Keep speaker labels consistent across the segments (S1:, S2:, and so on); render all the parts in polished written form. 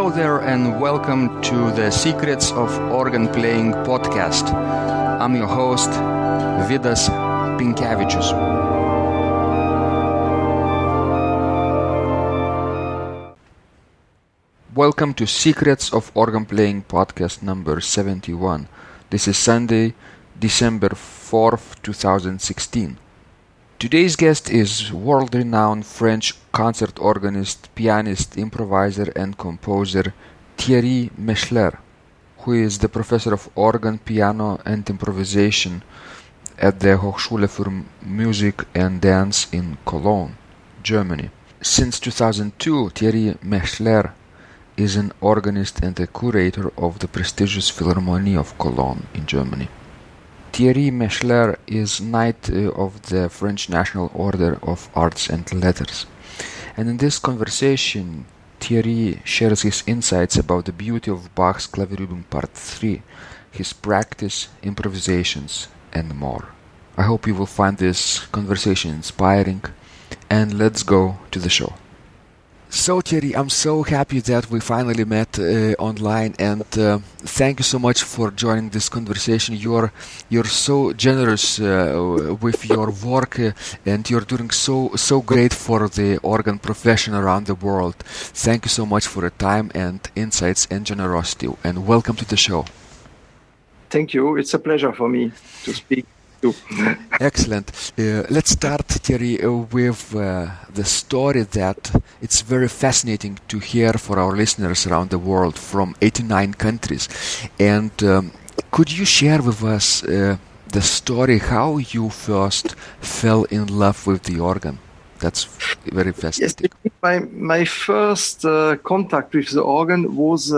S1: Hello there and welcome to the Secrets of Organ Playing podcast. I'm your host, Vidas Pinkevičius. Welcome to Secrets of Organ Playing podcast number 71. This is Sunday, December 4th, 2016. Today's guest is world-renowned French concert organist, pianist, improviser and composer Thierry Mechler, who is the professor of organ, piano and improvisation at the Hochschule für Musik and Dance in Cologne, Germany. Since 2002, Thierry Mechler is an organist and a curator of the prestigious Philharmonie of Cologne in Germany. Thierry Mechler is Knight of the French National Order of Arts and Letters. And in this conversation, Thierry shares his insights about the beauty of Bach's Clavierubung Part 3, his practice, improvisations, and more. I hope you will find this conversation inspiring, and let's go to the show. So Thierry, I'm so happy that we finally met online, and thank you so much for joining this conversation. You're so generous with your work, and you're doing so great for the organ profession around the world. Thank you so much for your time and insights and generosity, and welcome to the show.
S2: Thank you. It's a pleasure for me to speak.
S1: Excellent. Let's start, Thierry, with the story that it's very fascinating to hear for our listeners around the world from 89 countries. And could you share with us the story how you first fell in love with the organ? That's very fascinating.
S2: Yes, my first contact with the organ was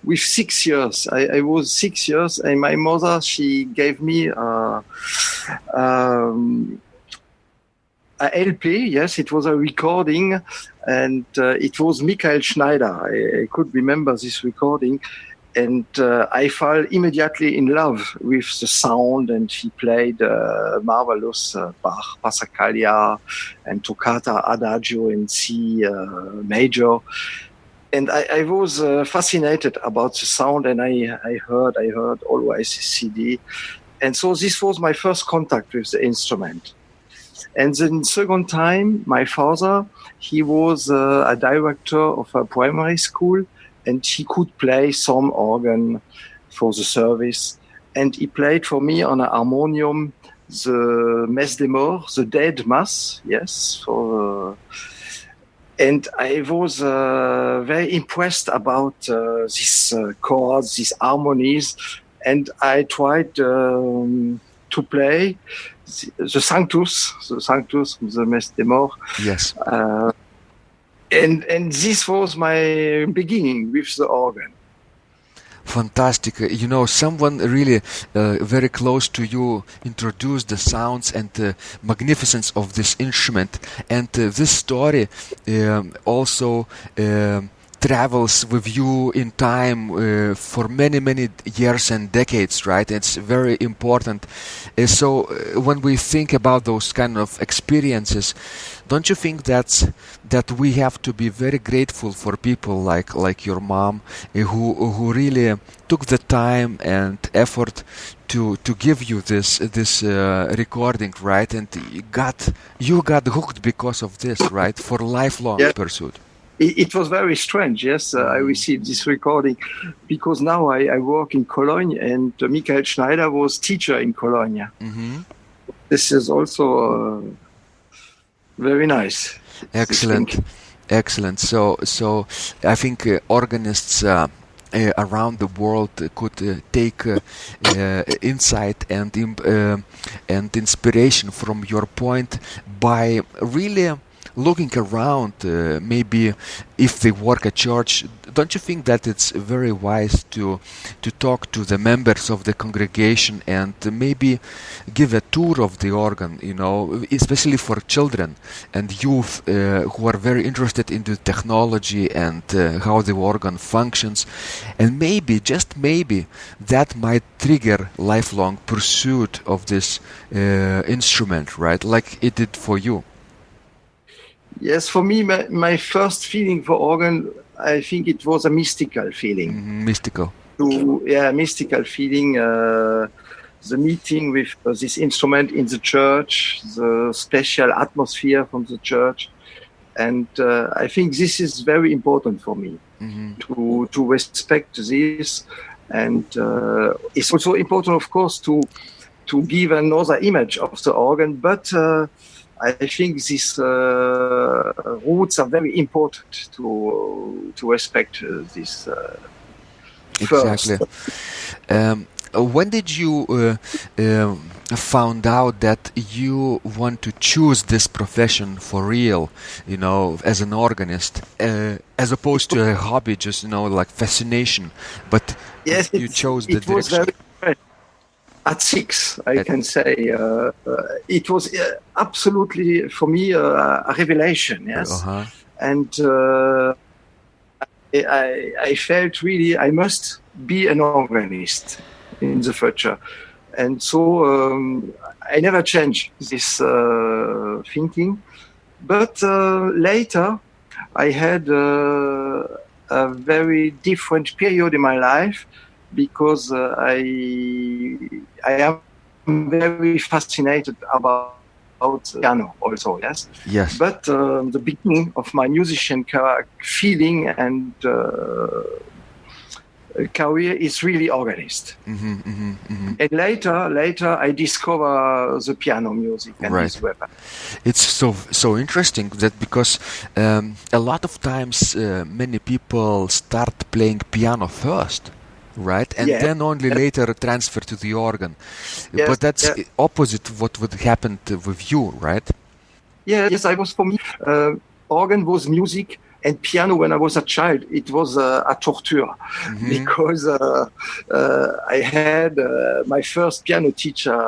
S2: with 6 years. I was 6 years, and my mother, she gave me a LP. Yes, it was a recording, and it was Michael Schneider. I could remember this recording. And I fell immediately in love with the sound, and he played marvelous Bach, Passacaglia, and Toccata Adagio in C major. And I was fascinated about the sound, and I heard always the CD. And so this was my first contact with the instrument. And then second time, my father, he was a director of a primary school, and he could play some organ for the service. And he played for me on a harmonium the Messe des Morts, the Dead Mass, yes. And I was very impressed about these chords, these harmonies. And I tried to play the Sanctus, the Messe des Morts.
S1: Yes.
S2: And this was my beginning with the organ.
S1: Fantastic. You know, someone really very close to you introduced the sounds and the magnificence of this instrument. And this story also travels with you in time for many years and decades, right? It's very important. So when we think about those kind of experiences, don't you think that we have to be very grateful for people like your mom who really took the time and effort to give you this recording, right? And you got hooked because of this, right? For lifelong pursuit.
S2: It was very strange, yes. I received this recording because now I work in Cologne, and Michael Schneider was teacher in Cologne. Mm-hmm. This is also very nice.
S1: Excellent. So I think organists around the world could take insight and inspiration from your point by really looking around, maybe if they work at church, don't you think that it's very wise to talk to the members of the congregation and maybe give a tour of the organ, you know, especially for children and youth who are very interested in the technology and how the organ functions, and maybe, just maybe, that might trigger lifelong pursuit of this instrument, right, like it did for you.
S2: Yes, for me, my first feeling for organ, I think it was a mystical feeling.
S1: Mystical.
S2: Mystical feeling. The meeting with this instrument in the church, the special atmosphere from the church. And I think this is very important for me to respect this. And it's also important, of course, to give another image of the organ. But I think these roots are very important to respect this
S1: Exactly.
S2: first.
S1: When did you found out that you want to choose this profession for real, as an organist, as opposed to a hobby, just, like fascination, but
S2: yes,
S1: you chose the
S2: direction? Was very at 6, I can say. It was absolutely, for me, a revelation, yes.
S1: Uh-huh.
S2: And I felt really I must be an organist in the future. And so I never changed this thinking. But later I had a very different period in my life because I am very fascinated about piano also, yes?
S1: Yes.
S2: But the beginning of my musician feeling and career is really organist. And later I discover the piano music and this weapon.
S1: It's so interesting that because a lot of times many people start playing piano first, right? And then only later transfer to the organ. But that's opposite what would happen with you, right?
S2: Yes, for me, organ was music. And piano, when I was a child, it was a torture because I had my first piano teacher.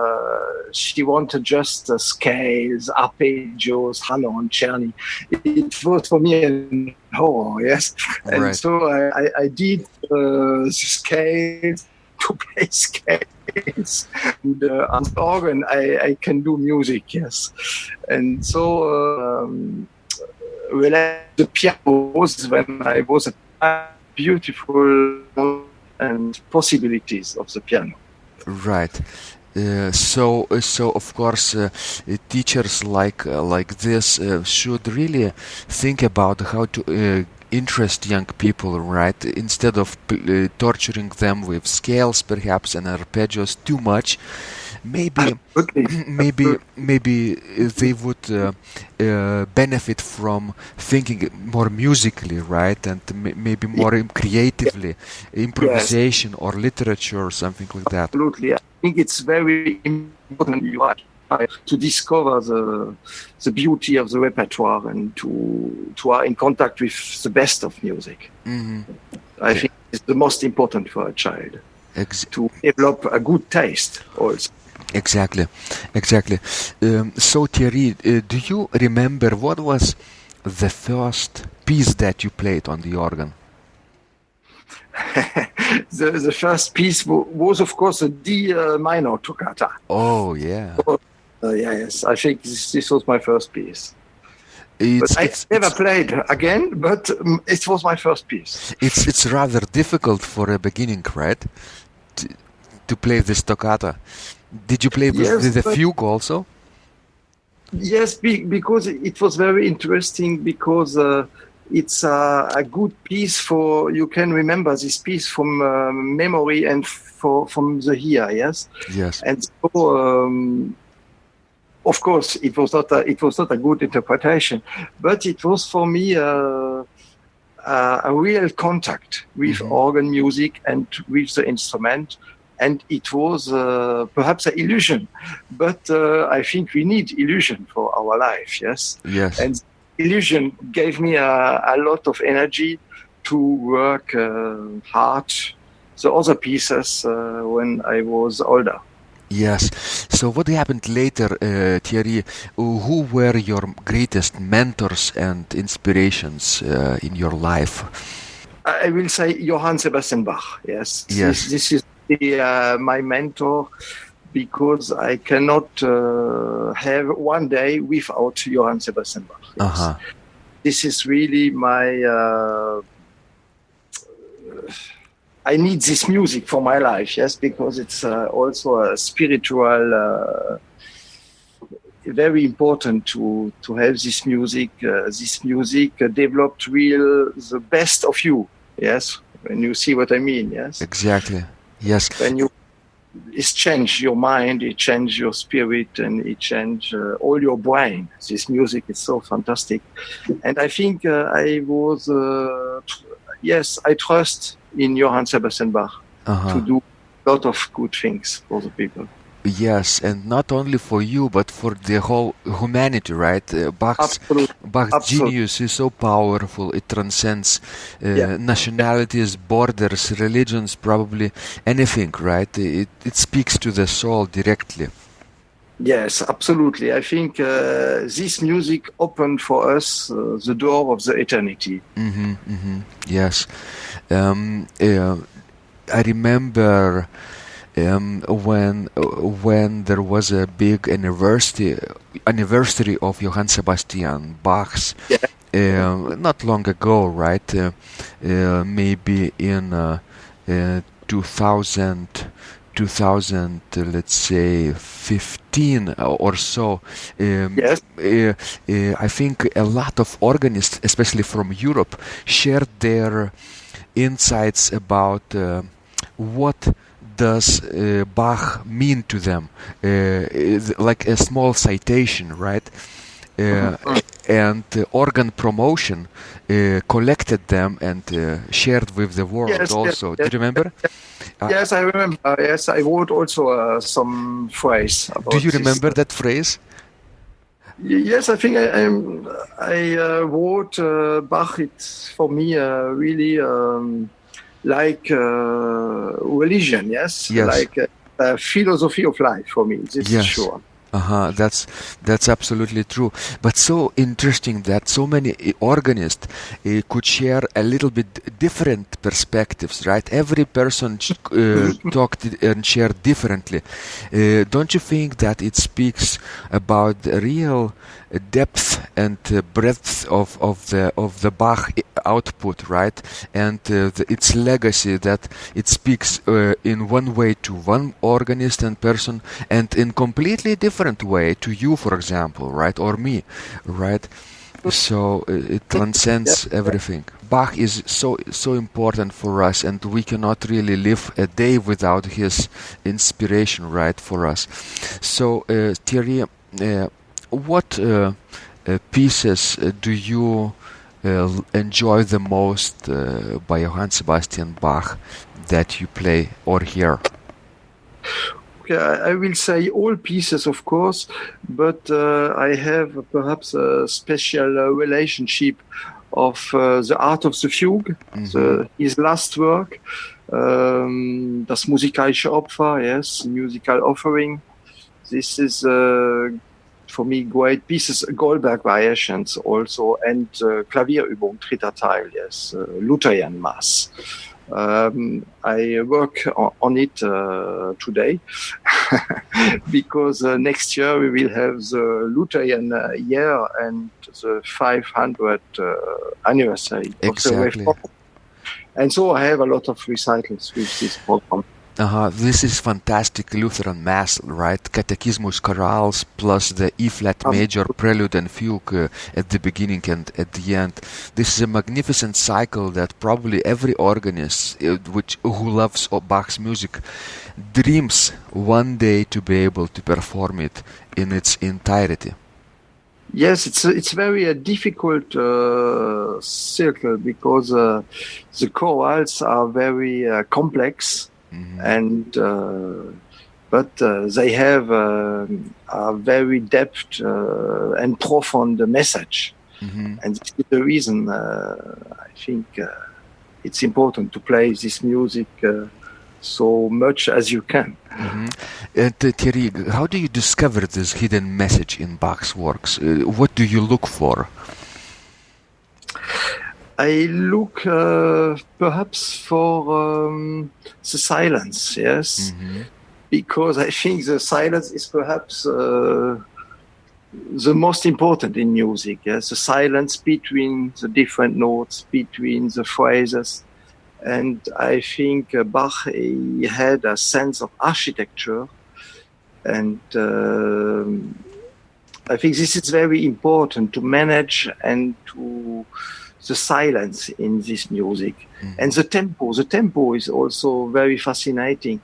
S2: She wanted just scales, arpeggios, Hanon, Czerny. It was for me a horror, yes. And so I did the scales to play scales. And on the organ, I can do music, yes. And so the piano was when I was a beautiful and possibilities of the piano.
S1: Right. So of course, teachers like this should really think about how to interest young people, right? Instead of torturing them with scales, perhaps, and arpeggios too much. Maybe they would benefit from thinking more musically, right? And maybe more creatively, improvisation or literature or something like that.
S2: Absolutely. I think it's very important to discover the beauty of the repertoire and to are in contact with the best of music. I think it's the most important for a child to develop a good taste also.
S1: Exactly. So Thierry, do you remember what was the first piece that you played on the organ?
S2: The first piece was, of course, a D minor toccata.
S1: Oh, yeah.
S2: Yes, I think this was my first pice. I never played again, but it was my first piece.
S1: It's rather difficult for a beginning, right? To play this toccata. Did you play with the fugue also?
S2: Yes, because it was very interesting because it's a good piece for, you can remember this piece from memory and from the ear, yes?
S1: Yes.
S2: And so, of course, it was not a good interpretation, but it was for me a real contact with organ music and with the instrument. And it was perhaps an illusion, but I think we need illusion for our life, yes?
S1: Yes.
S2: And illusion gave me a lot of energy to work hard the other pieces when I was older.
S1: Yes. So what happened later, Thierry? Who were your greatest mentors and inspirations in your life?
S2: I will say Johann Sebastian Bach, yes.
S1: Yes.
S2: This is my mentor, because I cannot have one day without Johann Sebastian Bach. Yes. This is really my I need this music for my life, yes, because it's also a spiritual, very important to have this music. This music developed the best of you, yes, when you see what I mean, yes.
S1: Exactly, yes.
S2: When it's changed your mind, it changed your spirit, and it changed all your brain. This music is so fantastic. And I think I trust in Johann Sebastian Bach to do a lot of good things for the people.
S1: Yes, and not only for you, but for the whole humanity, right? Bach's genius is so powerful, it transcends nationalities, borders, religions, probably anything, right? It speaks to the soul directly.
S2: Yes, absolutely. I think this music opened for us the door of the eternity.
S1: Yes. I remember when there was a big anniversary of Johann Sebastian Bach's, not long ago, right? Maybe in 2000, let's say 15 or so. I think a lot of organists, especially from Europe, shared their insights about what does Bach mean to them, like a small citation, right? And organ promotion collected them and shared with the world also. Do you remember?
S2: Yes, I remember. Yes, I wrote also some phrase about
S1: Do you remember that phrase?
S2: Yes, I think I wrote Bach. It's for me really like religion, yes? Like a philosophy of life for me. This is sure.
S1: That's absolutely true. But so interesting that so many organists could share a little bit different perspectives, right? Every person talked and shared differently. Don't you think that it speaks about the real depth and breadth of the Bach output, right? And its legacy, that it speaks in one way to one organist and person, and in completely different way to you, for example, right, or me, right? So it transcends everything. Bach is so important for us, and we cannot really live a day without his inspiration, right, for us. So Thierry, what pieces do you enjoy the most by Johann Sebastian Bach that you play or hear?
S2: I will say all pieces, of course, but I have perhaps a special relationship of the Art of the Fugue, his last work, Das musikalische Opfer, yes, musical offering. This is for me great pieces, Goldberg variations also, and Klavierübung, dritter Teil, yes, Lutheran Mass. I work on it today because next year we will have the Lutheran year and the 500th anniversary of the Reform. And so I have a lot of recitals with this program.
S1: This is fantastic Lutheran Mass, right? Catechismus chorales plus the E-flat major prelude and fugue at the beginning and at the end. This is a magnificent cycle that probably every organist who loves Bach's music dreams one day to be able to perform it in its entirety.
S2: Yes, it's very difficult circle because the chorales are very complex. And but they have a very depth and profound message, and this is the reason I think it's important to play this music so much as you can.
S1: Thierry, how do you discover this hidden message in Bach's works? What do you look for?
S2: I look perhaps for the silence, yes, because I think the silence is perhaps the most important in music, yes, the silence between the different notes, between the phrases, And I think Bach, he had a sense of architecture, and I think this is very important to manage and to the silence in this music. And the tempo is also very fascinating,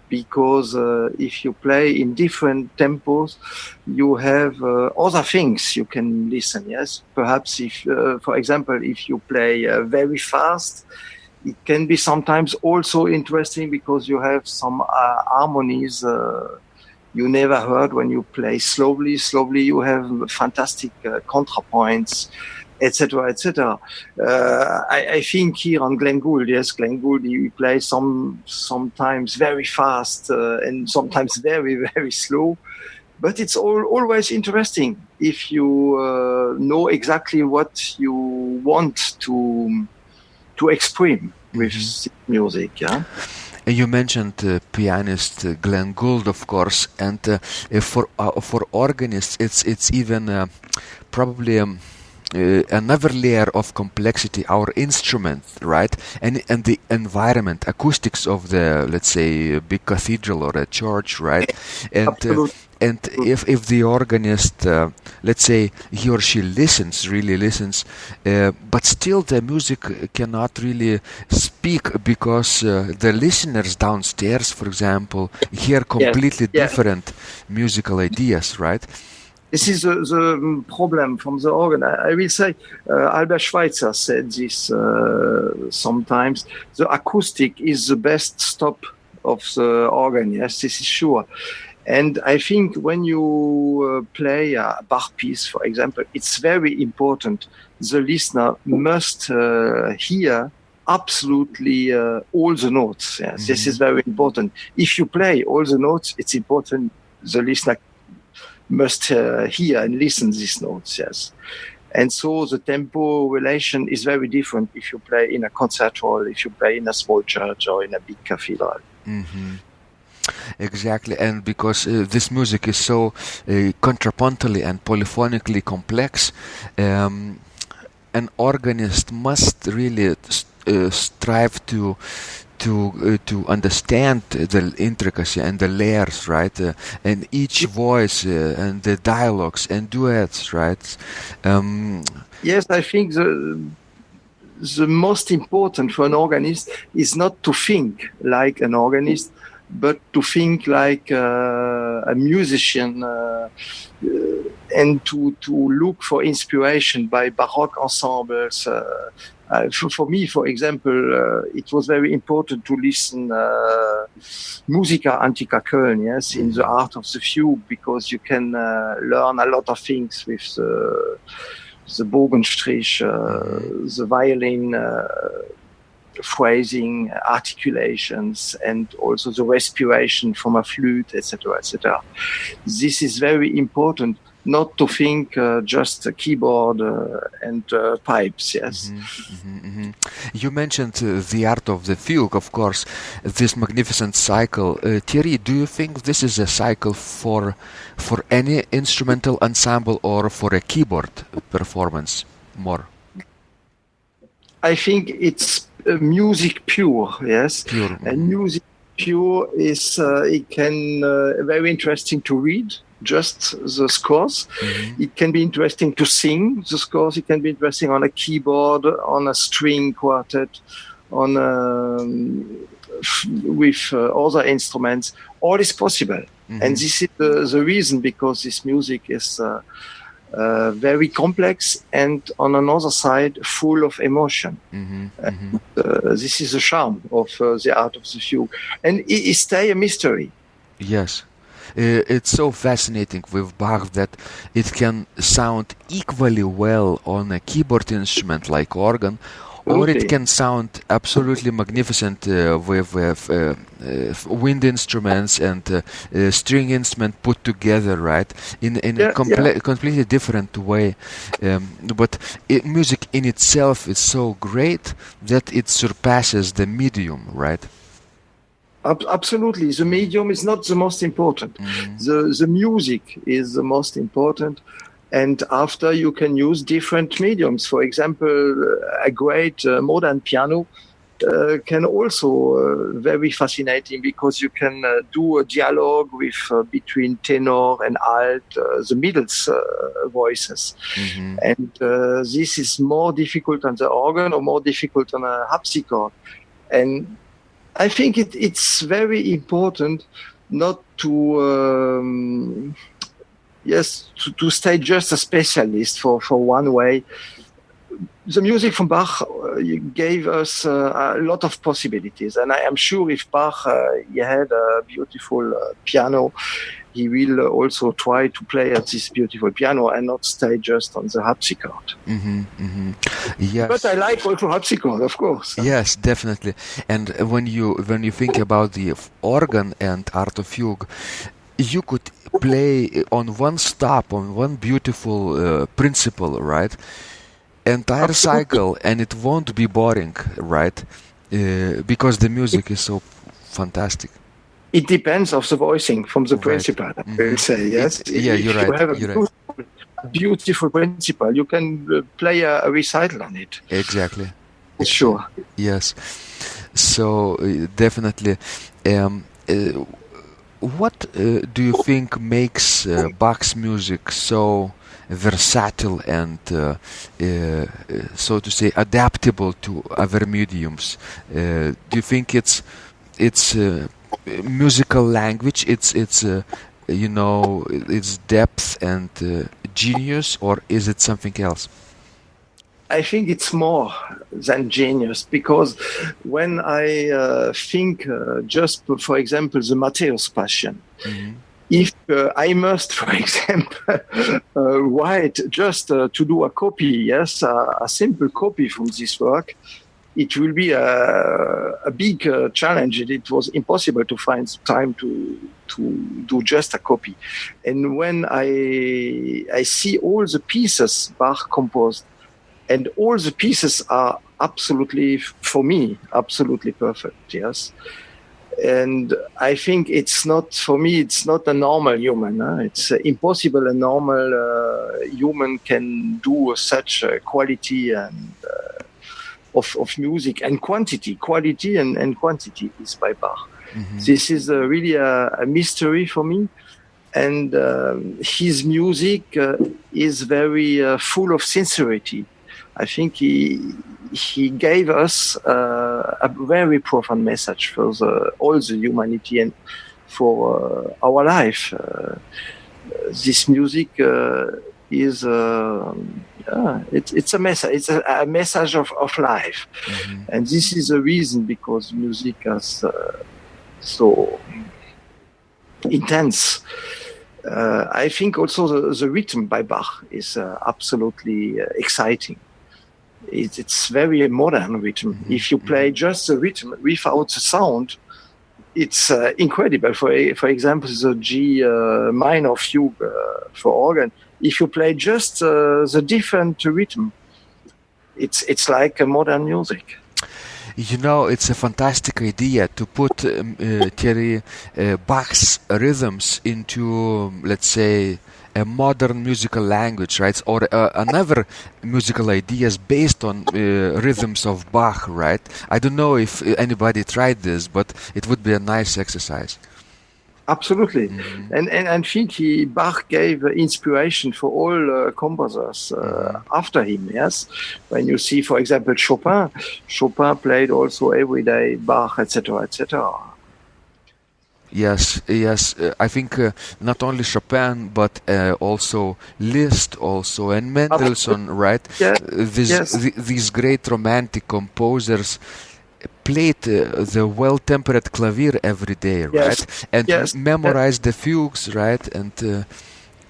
S2: because if you play in different tempos, you have other things you can listen. Yes, perhaps if, for example, if you play very fast, it can be sometimes also interesting because you have some harmonies you never heard when you play slowly. Slowly, you have fantastic contrapoints, etc., etc. I think here on Glenn Gould, Glenn Gould, he plays sometimes very fast and sometimes very, very slow. But it's always interesting if you know exactly what you want to express with music. Yeah.
S1: You mentioned pianist Glenn Gould, of course, and for organists, it's even probably another layer of complexity. Our instrument, right, and the environment, acoustics of the, let's say, a big cathedral or a church, right, and. And if the organist, let's say, he or she really listens, but still the music cannot really speak because the listeners downstairs, for example, hear completely different musical ideas, right?
S2: This is the problem from the organ. I will say, Albert Schweitzer said this sometimes. The acoustic is the best stop of the organ. Yes, this is sure. And I think when you play a Bach piece, for example, it's very important. The listener must hear absolutely all the notes. Yes, this is very important. If you play all the notes, it's important the listener must hear and listen these notes. Yes, and so the tempo relation is very different if you play in a concert hall, if you play in a small church or in a big cathedral.
S1: Mm-hmm. Exactly, and because this music is so contrapuntally and polyphonically complex, an organist must really strive to understand the intricacy and the layers, right, and each voice and the dialogues and duets, right.
S2: Yes, I think the most important for an organist is not to think like an organist, but to think like a musician and to look for inspiration by Baroque ensembles. For me, for example, it was very important to listen Musica Antica Köln, yes, in the art of the fugue, because you can learn a lot of things with the Bogenstrich, the violin, phrasing, articulations, and also the respiration from a flute, etc., etc. This is very important, not to think just a keyboard and pipes. Yes.
S1: You mentioned the art of the fugue, of course, this magnificent cycle. Thierry, do you think this is a cycle for any instrumental ensemble or for a keyboard performance more?
S2: I think it's music pure, yes.
S1: Pure.
S2: And music pure is it can very interesting to read, just the scores. It can be interesting to sing the scores. It can be interesting on a keyboard, on a string quartet, on with other instruments. All is possible, and this is the reason, because this music is very complex and on another side full of emotion. This is the charm of the art of the fugue, and it stays a mystery.
S1: Yes. It's so fascinating with Bach that it can sound equally well on a keyboard instrument like organ, or it can sound absolutely magnificent with wind instruments and string instrument put together, right? In a completely different way. But music in itself is so great that it surpasses the medium, right?
S2: Absolutely. The medium is not the most important. The music is the most important. And after, you can use different mediums. For example, a great modern piano can also very fascinating, because you can do a dialogue with between tenor and alt, the middles voices.
S1: Mm-hmm.
S2: And this is more difficult on the organ or more difficult on a harpsichord. And I think it's very important not to to stay just a specialist for one way. The music from Bach gave us a lot of possibilities, and I am sure if Bach he had a beautiful piano, he will also try to play at this beautiful piano and not stay just on the harpsichord.
S1: Mm-hmm, mm-hmm. Yes.
S2: But I like also harpsichord, of course.
S1: Yes, definitely. And when you think about the organ and art of fugue, you could play on one stop, on one beautiful principle, right? Entire
S2: Absolutely.
S1: cycle, and it won't be boring, right? Because the music is so fantastic.
S2: It depends of the voicing from the
S1: Right.
S2: principal, I
S1: Mhm.
S2: will say, yes.
S1: Yeah,
S2: If
S1: you're
S2: you
S1: right.
S2: have
S1: You're right.
S2: a beautiful principal, you can play a recital on it.
S1: Exactly.
S2: Sure.
S1: Yes. So definitely. What do you think makes Bach's music so versatile and, so to say, adaptable to other mediums? Do you think it's musical language, it's its depth and genius, or is it something else?
S2: I think it's more than genius, because when I think just, for example, the Matthäus Passion,
S1: Mm-hmm.
S2: if I must, for example, write just to do a copy, yes, a simple copy from this work, it will be a big challenge. It was impossible to find time to do just a copy. And when I see all the pieces Bach composed, and all the pieces are absolutely, for me, absolutely perfect, yes. And I think it's not, for me, it's not a normal human. It's impossible a normal human can do such quality and of music and quantity. Quality and quantity is by Bach.
S1: Mm-hmm.
S2: This is really a mystery for me. And his music is very full of sincerity. I think he gave us a very profound message for all the humanity and for our life. This music is it's a message. It's a message of life,
S1: Mm-hmm.
S2: and this is the reason, because music is so intense. I think also the rhythm by Bach is absolutely exciting. It's very modern rhythm.
S1: Mm-hmm.
S2: If you play just the rhythm without the sound, it's incredible. For example, the G minor fugue for organ. If you play just the different rhythm, it's like a modern music.
S1: It's a fantastic idea to put Thierry Bach's rhythms into, let's say, a modern musical language, right? Or another musical ideas based on rhythms of Bach, right? I don't know if anybody tried this, but it would be a nice exercise.
S2: Absolutely.
S1: Mm-hmm.
S2: And I think Bach gave inspiration for all composers after him, yes. When you see, for example, Chopin played also every day Bach, etc., etc.
S1: Yes. I think not only Chopin, but also Liszt, also, and Mendelssohn, right?
S2: Yes.
S1: These great romantic composers played the well-tempered clavier every day, right? And memorized the fugues, right? And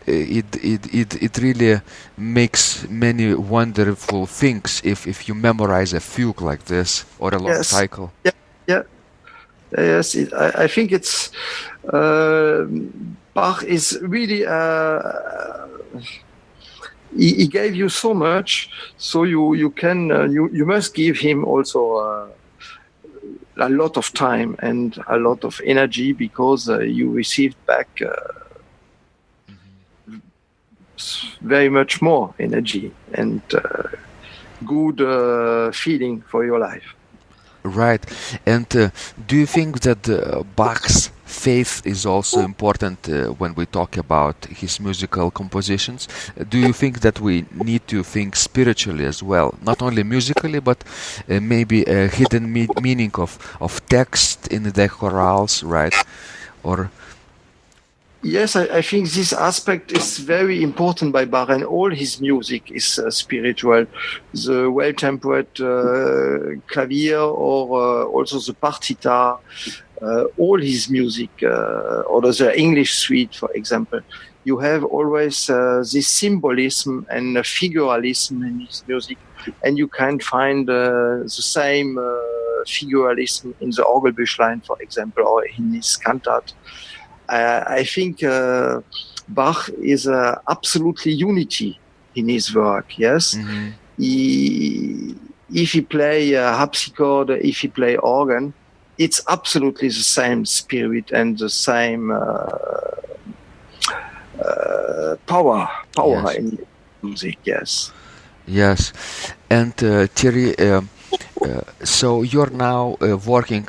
S1: it really makes many wonderful things if you memorize a fugue like this or a long cycle.
S2: Yeah. Yes, I think it's Bach is really he gave you so much, so you can you must give him also a lot of time and a lot of energy, because you received back very much more energy and good feeling for your life.
S1: Right. And do you think that Bach's faith is also important when we talk about his musical compositions? Do you think that we need to think spiritually as well, not only musically, but maybe a hidden meaning of text in the chorales, right? Or
S2: Yes, I think this aspect is very important by Bach, and all his music is spiritual. The well-tempered clavier, or also the partita, all his music, or the English suite, for example. You have always this symbolism and figuralism in his music, and you can find the same figuralism in the Orgelbüchlein, for example, or in his cantat. I think Bach is absolutely unity in his work. Yes, if he play harpsichord, if he play organ, it's absolutely the same spirit and the same power
S1: Yes.
S2: in music. Yes.
S1: yes, and Thierry. So you're now working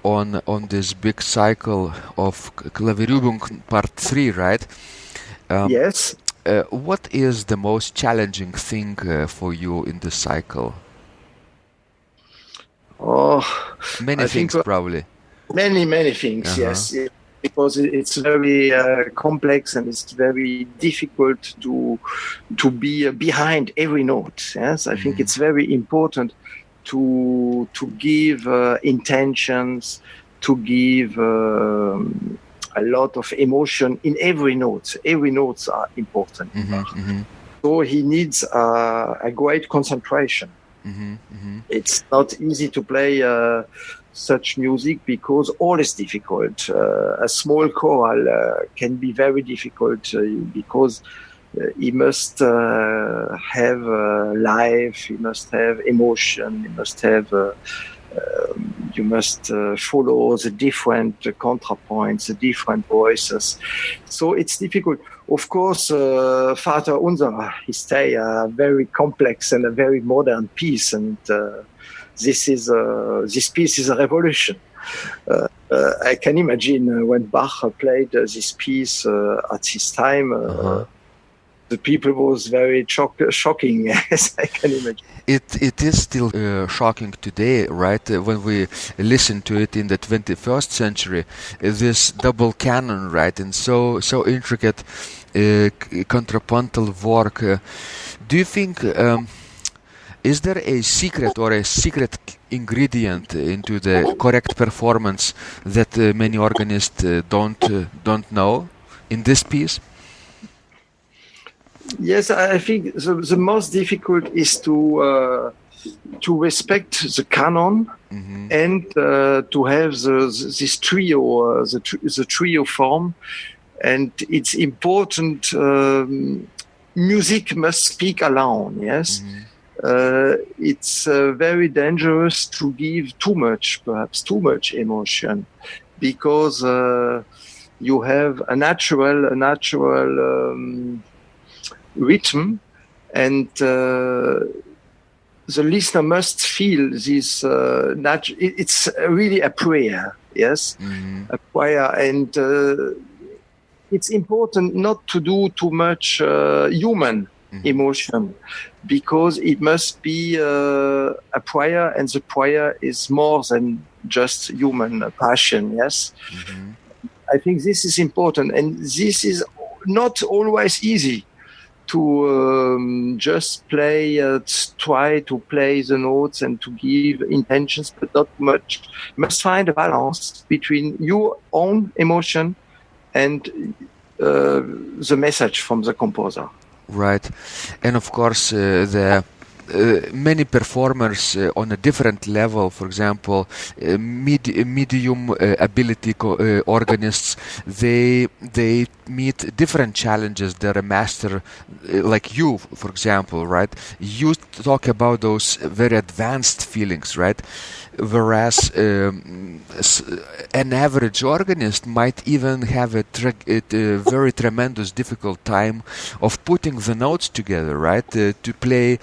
S1: on this big cycle of Clavierubung Part 3, right?
S2: Yes.
S1: What is the most challenging thing for you in this cycle?
S2: Oh,
S1: Many
S2: I
S1: things,
S2: think
S1: probably.
S2: many things. Yes. Because it's very complex, and it's very difficult to be behind every note. Yes, I think it's very important to give intentions, to give a lot of emotion in every note. Every notes are important. So he needs a great concentration. It's not easy to play such music because all is difficult. A small choral can be very difficult because he must have life, he must have emotion, he must have. You must follow the different contrapoints, the different voices. So it's difficult. Of course, Vater Unser is a very complex and a very modern piece, and this piece is a revolution. I can imagine when Bach played this piece at his time. The people was very shocking, yes, I can imagine.
S1: It is still shocking today, right? When we listen to it in the 21st century, this double canon, right, and so intricate contrapuntal work. Do you think is there a secret or a secret ingredient into the correct performance that many organists don't know in this piece?
S2: Yes, I think the most difficult is to respect the canon and to have this trio, the trio form, and it's important. Music must speak alone. Yes, it's very dangerous to give perhaps too much emotion, because you have a natural rhythm, and the listener must feel this. It's really a prayer, yes, a prayer, and it's important not to do too much human emotion, because it must be a prayer, and the prayer is more than just human passion. Yes, I think this is important, and this is not always easy. To just try to play the notes and to give intentions, but not much. You must find a balance between your own emotion and the message from the composer.
S1: Right, and of course the many performers on a different level, for example, medium ability organists, they meet different challenges. They're a master, like you, for example, right? You talk about those very advanced feelings, right? Whereas an average organist might even have a very tremendous difficult time of putting the notes together, right? To play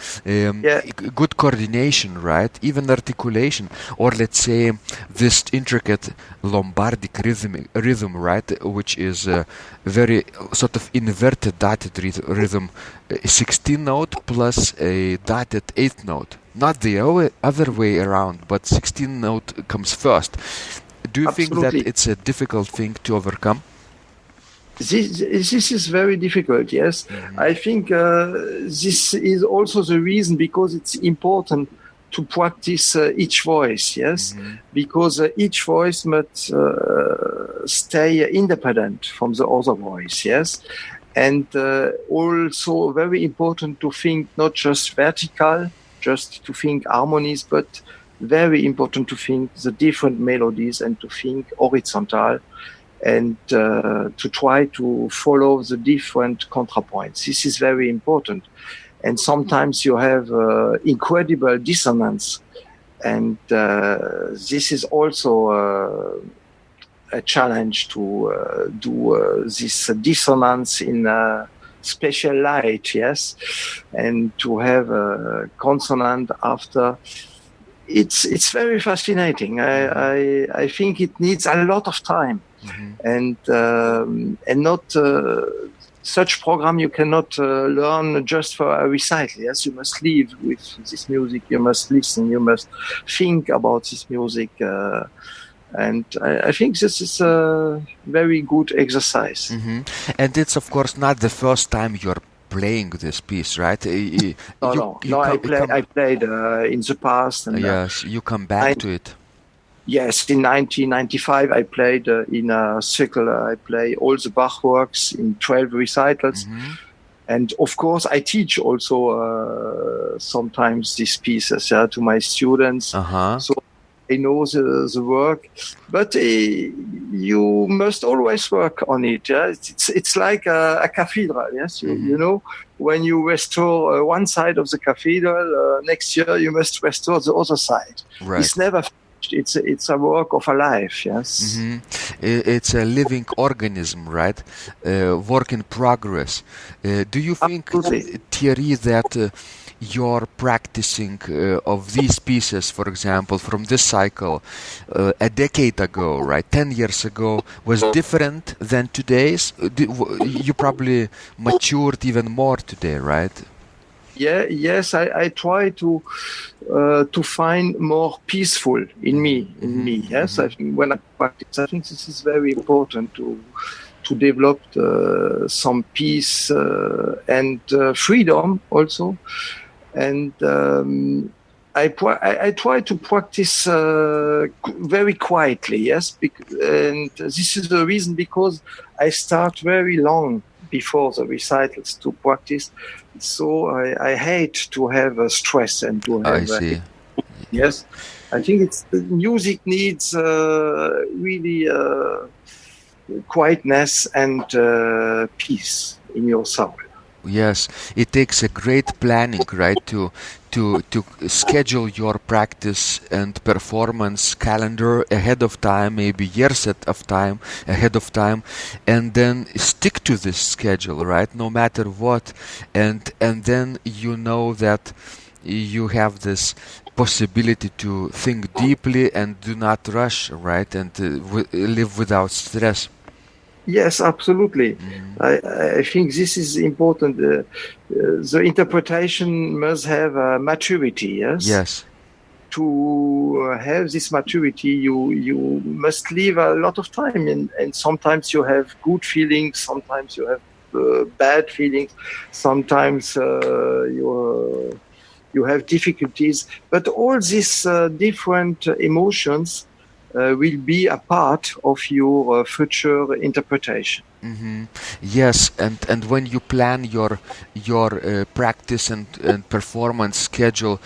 S1: good coordination, right? Even articulation, or let's say this intricate Lombardic rhythm, right? Which is a very sort of inverted dotted rhythm, 16 note plus a dotted 8th note. Not the other way around, but 16 note comes first. Do you think that it's a difficult thing to overcome?
S2: This is very difficult, yes. Mm-hmm. I think this is also the reason because it's important to practice each voice, yes, because each voice must stay independent from the other voice, yes. And also very important to think not just vertical, just to think harmonies, but very important to think the different melodies and to think horizontal and to try to follow the different contrapoints. This is very important. And sometimes you have incredible dissonance. And this is also a challenge to do this dissonance in special light, yes, and to have a consonant after. It's very fascinating. I think it needs a lot of time, and not such program you cannot learn just for a recital. Yes, you must live with this music. You must listen. You must think about this music. And I think this is a very good exercise.
S1: And it's, of course, not the first time you're playing this piece, right?
S2: I played in the past. And,
S1: yes, you come back to it.
S2: Yes, in 1995 I played in a circle. I play all the Bach works in 12 recitals. And of course I teach also sometimes these pieces to my students. So I know the work, but you must always work on it. Yeah? It's like a cathedral. Yes, you know, when you restore one side of the cathedral, next year you must restore the other side.
S1: Right.
S2: It's never finished. It's a work of a life. Yes,
S1: it's a living organism, right? Work in progress. Do you think, Thierry, that your practicing of these pieces, for example, from this cycle a decade ago, right, 10 years ago, was different than today's? You probably matured even more today, right?
S2: Yes, I try to find more peaceful in me. Yes, I think when I practice, I think this is very important to develop some peace and freedom also. And I try to practice very quietly, yes. And this is the reason because I start very long before the recitals to practice. So I hate to have stress and to have. I
S1: see.
S2: Yes, I think music needs really quietness and peace in your soul.
S1: Yes, it takes a great planning, right, to schedule your practice and performance calendar ahead of time, maybe years of time ahead of time, and then stick to this schedule, right, no matter what, and then you know that you have this possibility to think deeply and do not rush, right, and live without stress.
S2: Yes, absolutely. I think this is important. The interpretation must have maturity, yes?
S1: Yes.
S2: To have this maturity, you must leave a lot of time. And sometimes you have good feelings, sometimes you have bad feelings, sometimes you have difficulties. But all these different emotions will be a part of your future interpretation.
S1: Yes, and when you plan your practice and performance schedule,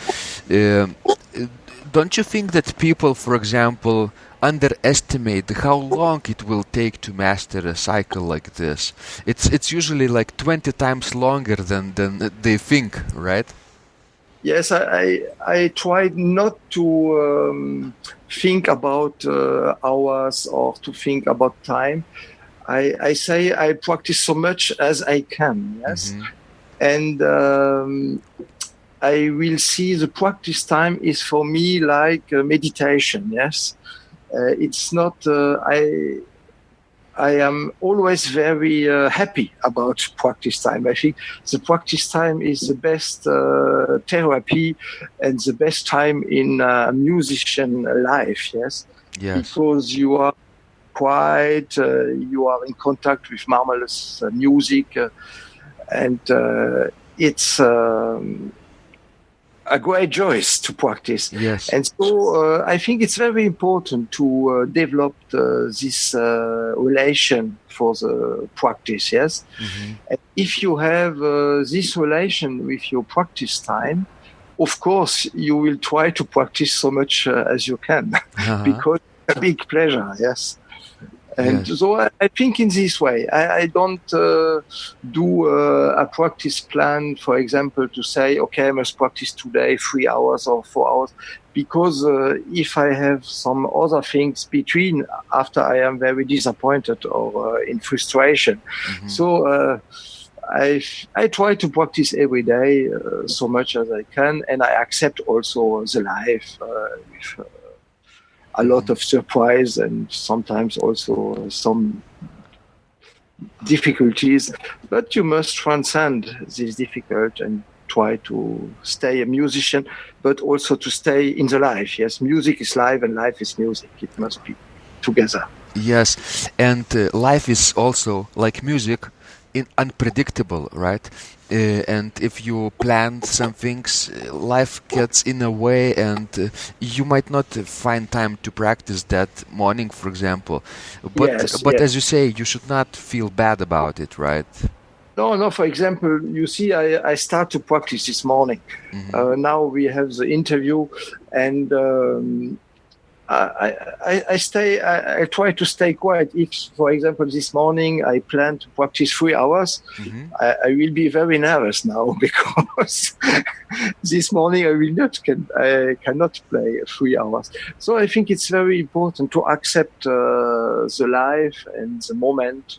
S1: don't you think that people, for example, underestimate how long it will take to master a cycle like this? It's usually like 20 times longer than they think, right?
S2: Yes, I tried not to think about hours or to think about time. I say I practice so much as I can, yes? And I will see the practice time is for me like meditation. Yes, it's not. I am always very happy about practice time. I think the practice time is the best therapy and the best time in musician life. Yes, because you are quiet, you are in contact with marvelous music, and it's a great joy to practice.
S1: Yes.
S2: And so I think it's very important to develop this relation for the practice, yes? Mm-hmm. And if you have this relation with your practice time, of course, you will try to practice so much as you can, because it's a big pleasure, yes? And so I think in this way, I don't do a practice plan, for example, to say, okay, I must practice today 3 hours or 4 hours, because if I have some other things between, after I am very disappointed or in frustration. Mm-hmm. So I try to practice every day so much as I can, and I accept also the life with a lot of surprise and sometimes also some difficulties, but you must transcend this difficult and try to stay a musician, but also to stay in the life. Yes, music is life and life is music. It must be together.
S1: Yes, and life is also like music, unpredictable, right? And if you plan some things, life gets in a way, and you might not find time to practice that morning, for example. But as you say, you should not feel bad about it, right?
S2: No. For example, you see, I start to practice this morning. Mm-hmm. Now we have the interview, and I try to stay quiet. If, for example, this morning I plan to practice 3 hours, mm-hmm. I will be very nervous now, because this morning I cannot play 3 hours. So I think it's very important to accept the life and the moment.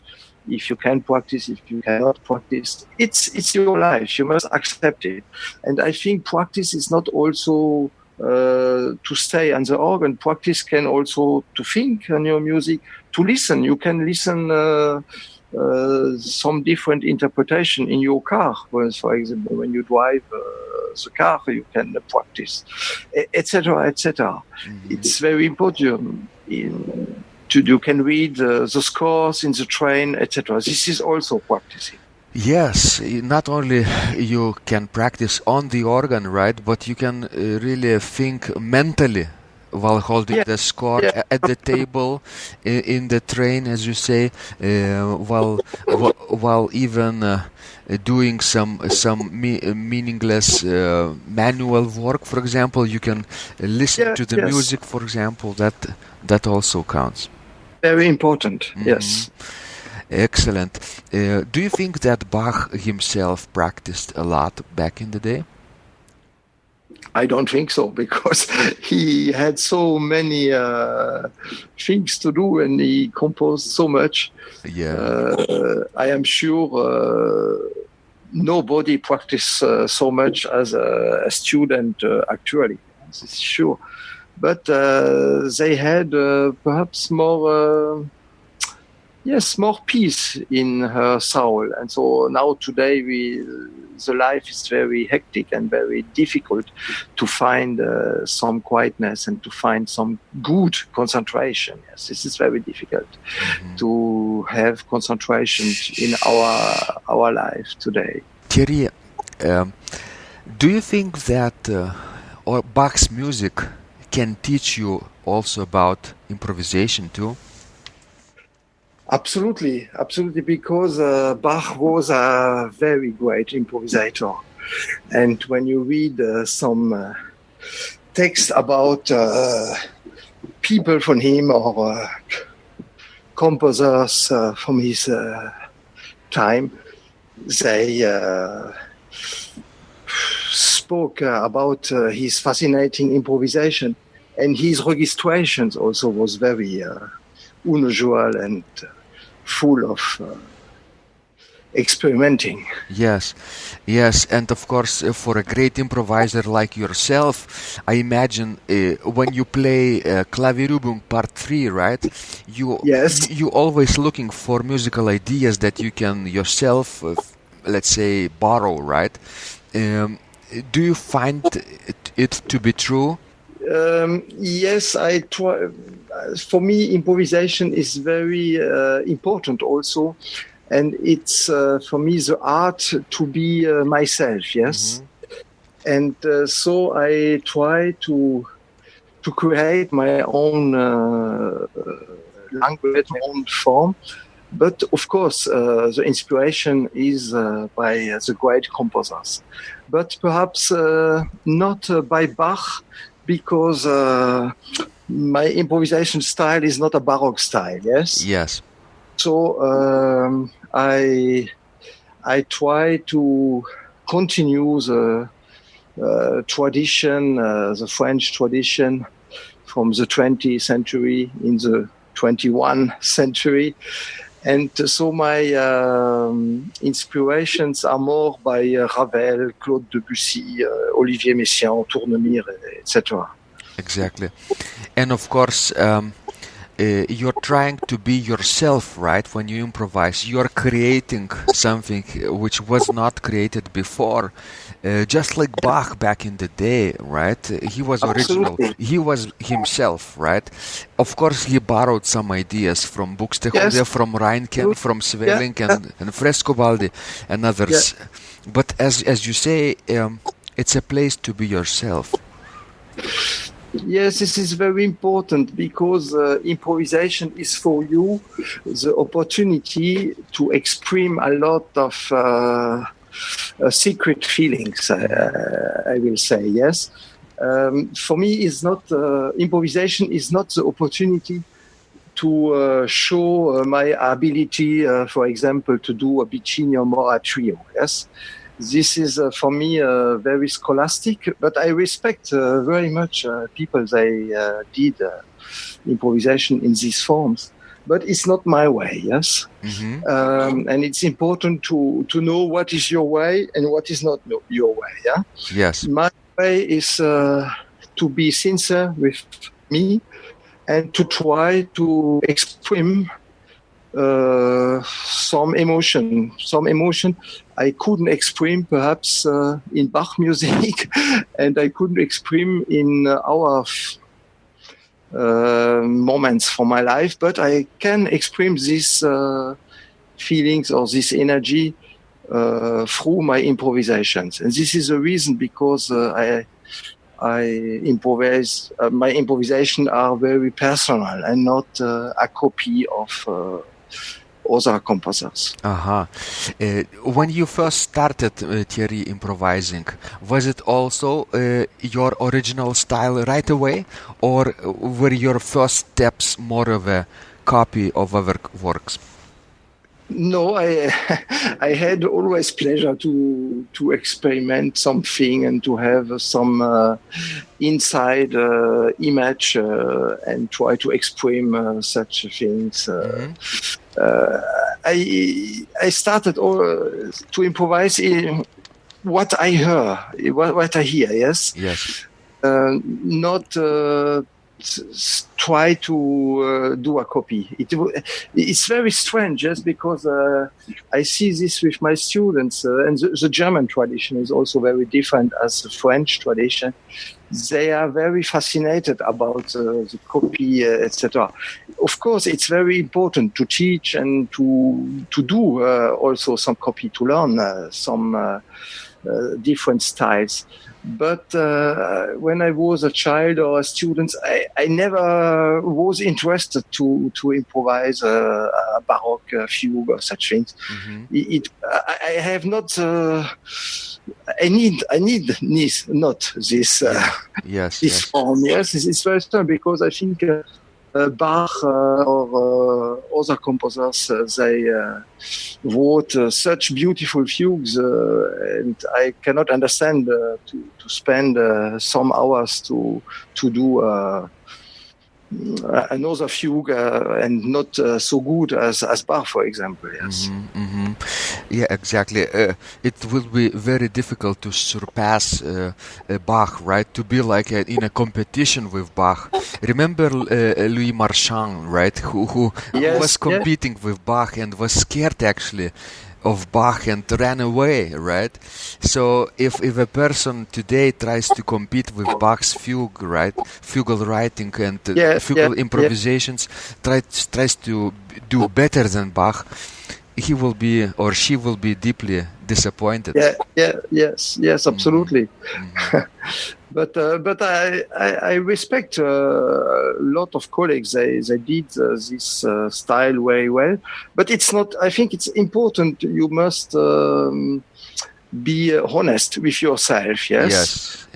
S2: If you can practice, if you cannot practice, it's your life. You must accept it. And I think practice is not also to stay on the organ. Practice can also to think on your music, to listen. You can listen some different interpretation in your car. For example, when you drive the car, you can practice, etc., etc. Mm-hmm. It's very important. You can read the scores in the train, etc. This is also practicing.
S1: Yes, not only you can practice on the organ, right, but you can really think mentally while holding the score at the table, in the train, as you say, while even doing some meaningless manual work, for example. You can listen to the music, for example. That also counts.
S2: Very important. Mm-hmm. Yes.
S1: Excellent. Do you think that Bach himself practiced a lot back in the day?
S2: I don't think so, because he had so many things to do and he composed so much.
S1: Yeah.
S2: I am sure nobody practiced so much as a student actually. This is sure. But they had perhaps more peace in her soul. And so now today the life is very hectic and very difficult to find some quietness and to find some good concentration. Yes, this is very difficult to have concentration in our life today.
S1: Thierry, do you think that Bach's music can teach you also about improvisation too?
S2: Absolutely, because Bach was a very great improvisator. And when you read some text about people from him or composers from his time, they spoke about his fascinating improvisation, and his registrations also was very unusual and full of experimenting.
S1: Yes, yes, and of course, for a great improviser like yourself, I imagine when you play Clavierubung Part 3, right?
S2: Yes.
S1: You always looking for musical ideas that you can yourself, let's say, borrow, right? Do you find it to be true?
S2: Yes, I try. For me, improvisation is very important also. And it's, for me, the art to be myself, yes? And so I try to create my own language, my own form. But of course, the inspiration is by the great composers. But perhaps not by Bach, because my improvisation style is not a Baroque style, yes?
S1: Yes.
S2: So I try to continue the tradition, the French tradition from the 20th century in the 21st century. And so my inspirations are more by Ravel, Claude Debussy, Olivier Messiaen, Tournemire, etc.
S1: Exactly. And of course, you're trying to be yourself, right? When you improvise, you're creating something which was not created before. Just like Bach back in the day, right? He was original.
S2: Absolutely.
S1: He was himself, right? Of course, he borrowed some ideas from Buxtehude,
S2: Yes.
S1: from Reinken, from Svelling, and Frescobaldi, and others. But as you say, it's a place to be yourself.
S2: Yes, this is very important because improvisation is for you the opportunity to express a lot of secret feelings, I will say, yes. For me, is not improvisation is not the opportunity to show my ability, for example, to do a Piccini or Mora trio, yes. This is for me very scholastic, but I respect very much people they did improvisation in these forms. But it's not my way, yes. And it's important to know what is your way and what is not your way. Yeah.
S1: Yes.
S2: My way is to be sincere with me and to try to express some emotion I couldn't express perhaps in Bach music, and I couldn't express in our moments for my life, but I can express these feelings or this energy through my improvisations. And this is the reason because I improvise. My improvisation are very personal and not a copy of other composers.
S1: When you first started, Thierry, improvising, was it also your original style right away, or were your first steps more of a copy of other works?
S2: No, I had always pleasure to experiment something and to have some inside image and try to express such things. I started to improvise in what I hear, what I hear. Yes.
S1: Yes.
S2: Not try to do a copy. It's very strange, yes, because I see this with my students, and the German tradition is also very different as the French tradition. They are very fascinated about the copy, etc. Of course, it's very important to teach and to do also some copy, to learn some different styles. But when I was a child or a student, I never was interested to improvise a Baroque fugue or such things. I have not. I need not this this form. Yes, it's very strange because I think Bach or other composers they wrote such beautiful fugues, and I cannot understand to spend some hours to do another fugue and not so good as Bach, for example. Yes.
S1: Yeah, exactly. It will be very difficult to surpass Bach, right? To be like in a competition with Bach. Remember Louis Marchand, right? Who was competing with Bach and was scared actually of Bach and ran away, right? So if a person today tries to compete with Bach's fugue, right, fugal writing and fugal improvisations, tries to do better than Bach, he will be or she will be deeply disappointed.
S2: Yes, absolutely. But I respect a lot of colleagues. They did this style very well. But it's not. I think it's important. You must be honest with yourself. Yes.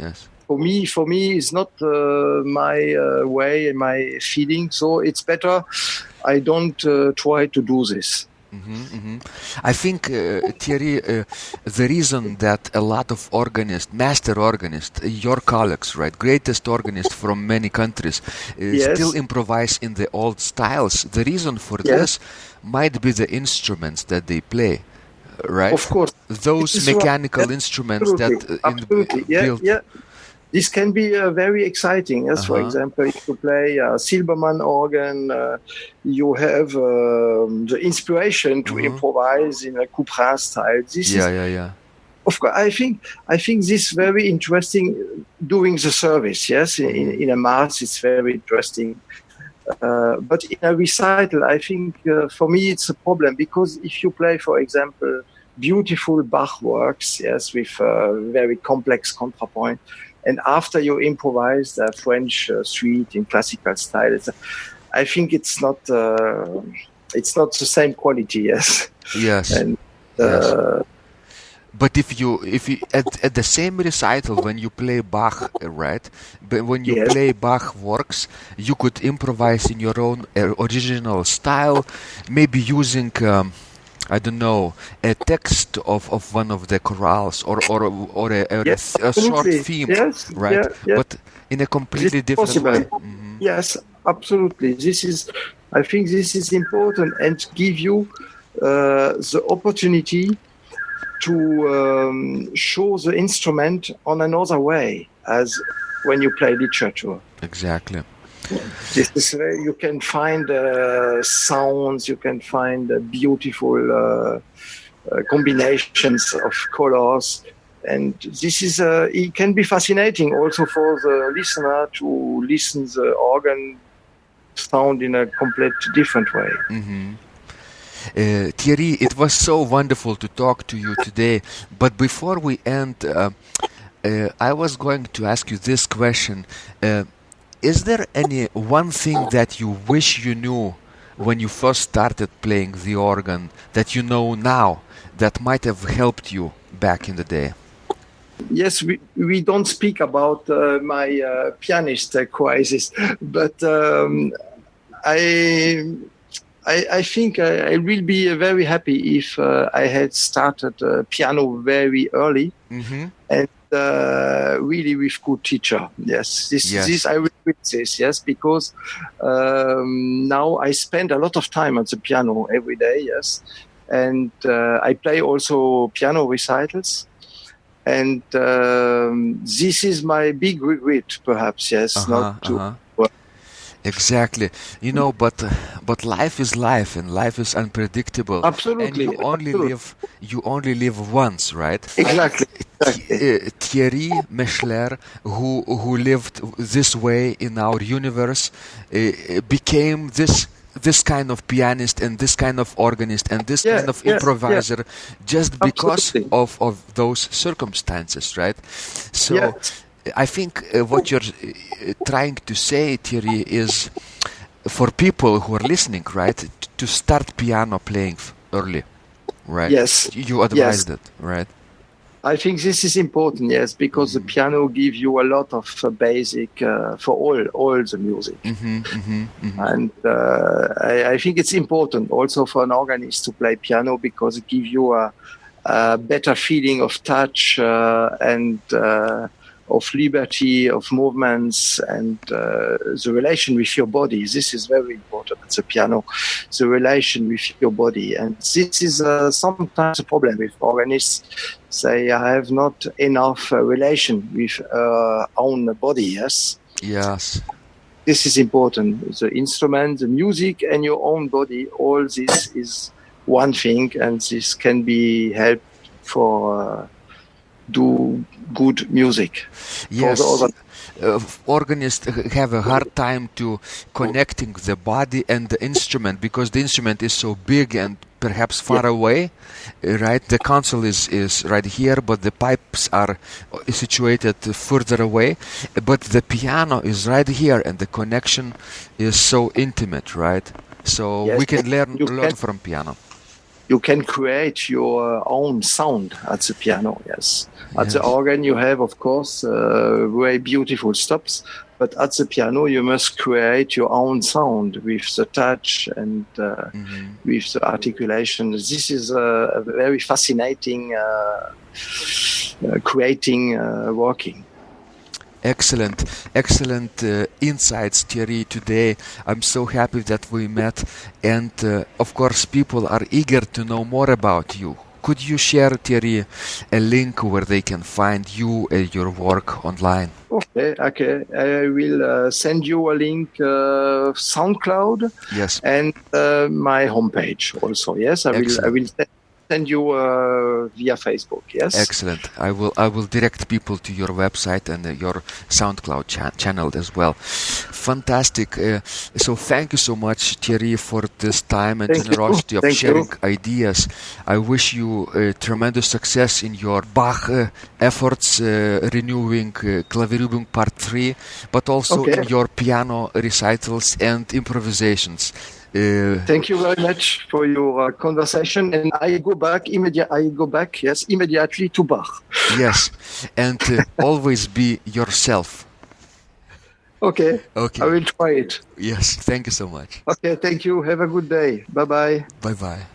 S2: For me, it's not my way and my feeling. So it's better I don't try to do this.
S1: I think, Thierry, the reason that a lot of organists, master organists, your colleagues, right, greatest organists from many countries, still improvise in the old styles, the reason for this might be the instruments that they play, right?
S2: Of course.
S1: Those mechanical instruments built.
S2: This can be very exciting. Yes, for example, if you play a Silbermann organ, you have the inspiration to improvise in a Couperin style. Of course, I think this is very interesting during the service. Yes, in a mass, it's very interesting. But in a recital, I think for me it's a problem because if you play, for example, beautiful Bach works, yes, with very complex contrapoint. And after you improvise the French suite in classical style, I think it's not the same quality. Yes. And,
S1: but if you at the same recital when you play Bach, right? But when you play Bach works, you could improvise in your own original style, maybe using. I don't know, a text of one of the chorales or a short theme, right? But in a completely different way.
S2: Yes, absolutely. I think this is important and give you the opportunity to show the instrument on another way as when you play literature.
S1: Exactly.
S2: This is where you can find sounds, you can find beautiful combinations of colors, and this is it can be fascinating also for the listener to listen the organ sound in a completely different way.
S1: Thierry, it was so wonderful to talk to you today, but before we end, I was going to ask you this question. Is there any one thing that you wish you knew when you first started playing the organ that you know now that might have helped you back in the day?
S2: Yes, we don't speak about my pianist crisis, but I think I will be very happy if I had started piano very early and really with good teacher. Yes, this I will with this. Yes, because now I spend a lot of time on the piano every day. Yes, and I play also piano recitals. And this is my big regret, perhaps. Yes, not to.
S1: Exactly. You know, but life is life, and life is unpredictable.
S2: Absolutely.
S1: And you only live once, right?
S2: Exactly.
S1: Thierry Mechler, who lived this way in our universe, became this kind of pianist and this kind of organist and this kind of improviser just because of those circumstances, right? So I think what you're trying to say, Thierry, is for people who are listening, right, to start piano playing early, right?
S2: Yes.
S1: You advised it, right?
S2: I think this is important, yes, because the piano gives you a lot of basic for all the music. And I think it's important also for an organist to play piano because it gives you a better feeling of touch and of liberty, of movements, and the relation with your body. This is very important at the piano, the relation with your body. And this is sometimes a problem with organists. They have not enough relation with own body, yes?
S1: Yes.
S2: This is important. The instrument, the music, and your own body, all this is one thing, and this can be helped for do good music.
S1: Yes. Organists have a hard time to connecting the body and the instrument because the instrument is so big and perhaps far away, right? The console is right here, but the pipes are situated further away. But the piano is right here, and the connection is so intimate, right? So we can learn a lot from piano.
S2: You can create your own sound at the piano, yes. At the organ you have, of course, very beautiful stops, but at the piano you must create your own sound with the touch and with the articulation. This is a very fascinating creating working.
S1: Excellent insights, Thierry, today. I'm so happy that we met, and of course people are eager to know more about you. Could you share, Thierry, a link where they can find you and your work online?
S2: Okay. I will send you a link, SoundCloud,
S1: yes,
S2: and my homepage also. Yes, I will send you via Facebook. Yes.
S1: Excellent. I will direct people to your website and your SoundCloud channel as well. Fantastic. So thank you so much, Thierry, for this time and generosity of sharing ideas. I wish you tremendous success in your Bach efforts, renewing Clavierubung Part 3, but also in your piano recitals and improvisations.
S2: Thank you very much for your conversation, and I go back immediately to Bach.
S1: Yes, and always be yourself.
S2: Okay. I will try it.
S1: Yes, thank you so much.
S2: Okay, thank you. Have a good day. Bye-bye.
S1: Bye-bye.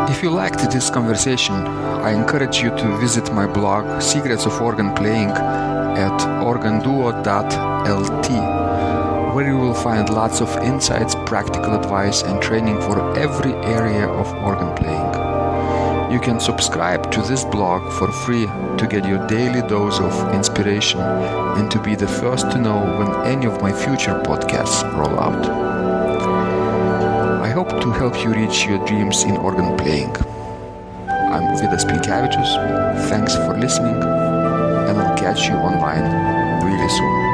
S1: If you liked this conversation, I encourage you to visit my blog Secrets of Organ Playing at organduo.lt, where you will find lots of insights, practical advice, and training for every area of organ playing. You can subscribe to this blog for free to get your daily dose of inspiration and to be the first to know when any of my future podcasts roll out. I hope to help you reach your dreams in organ playing. I'm Vidas Pinkevičius. Thanks for listening, and I'll catch you online really soon.